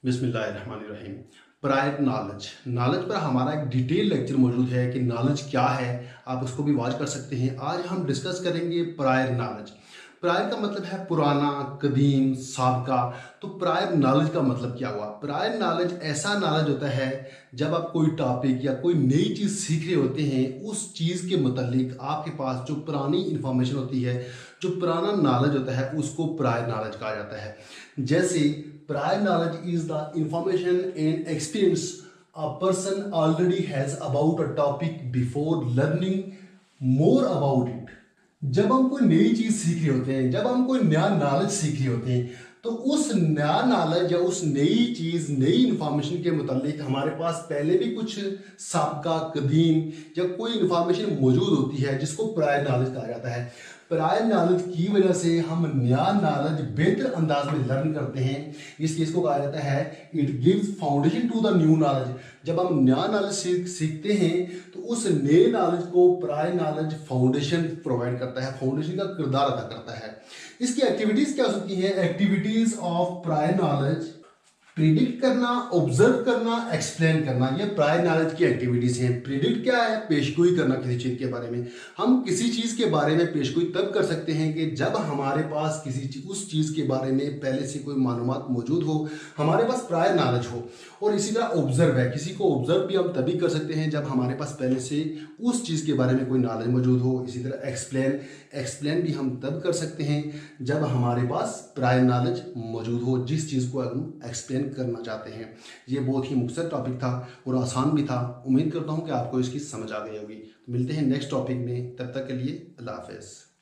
बिस्मिल्लाहिर्रहमानिर्रहीम। Prior knowledge knowledge पर हमारा एक डिटेल लेक्चर मौजूद है कि नॉलेज क्या है। आप उसको भी वॉच कर सकते हैं। आज हम डिस्कस करेंगे प्रायर नॉलेज। प्रायर का मतलब है पुराना, कदीम, साबका। तो प्रायर नॉलेज का मतलब क्या हुआ? प्रायर नॉलेज ऐसा नॉलेज होता है जब आप कोई टॉपिक या कोई नई चीज़ सीख रहे होते हैं, उस चीज़ के मतलब आपके पास जो पुरानी इंफॉर्मेशन होती है, जो पुराना नॉलेज होता है, उसको प्रायर नॉलेज कहा जाता है। जैसे prior knowledge is the information and experience a person already has about a topic before learning more about it। जब हम कोई नई चीज सीख रहे होते हैं, जब हम कोई नया नॉलेज सीख रहे होते हैं, तो उस नया नॉलेज या उस नई चीज, नई इंफॉर्मेशन के मुतालिक हमारे पास पहले भी कुछ साबका, कदीम या कोई इंफॉर्मेशन मौजूद होती है, जिसको प्रायर नॉलेज कहा जाता है। प्रायर नॉलेज की वजह से हम नया नॉलेज बेहतर अंदाज में लर्न करते हैं। इस चीज़ को कहा जाता है it gives foundation to the new knowledge. जब हम नया नॉलेज सीखते हैं तो उस नए नॉलेज को प्रायर नॉलेज फाउंडेशन प्रोवाइड करता है, फाउंडेशन का किरदार अदा करता है। इसकी एक्टिविटीज क्या हो सकती हैं? Activities of prior knowledge: predict करना, ऑब्जर्व करना, एक्सप्लेन करना। ये प्रायर नॉलेज की एक्टिविटीज हैं। प्रिडिक्ट क्या है? पेशगोई करना किसी चीज के बारे में। हम किसी चीज के बारे में पेशगोई तब कर सकते हैं कि जब हमारे पास उस चीज के बारे में पहले से कोई मालूमात मौजूद हो, हमारे पास प्रायर नॉलेज हो। और इसी तरह ऑब्जर्व है, किसी को ऑब्जर्व भी हम तभी कर सकते हैं जब हमारे पास पहले से उस चीज के बारे में कोई नॉलेज मौजूद हो। इसी तरह एक्सप्लेन भी हम तब कर सकते हैं जब हमारे पास प्रायर नॉलेज मौजूद हो, जिस चीज को हम एक्सप्लेन करना चाहते हैं। ये बहुत ही मुख्तसर टॉपिक था और आसान भी था। उम्मीद करता हूँ कि आपको इसकी समझ आ गई होगी। तो मिलते हैं नेक्स्ट टॉपिक में, तब तक के लिए अल्लाह हाफ़िज़।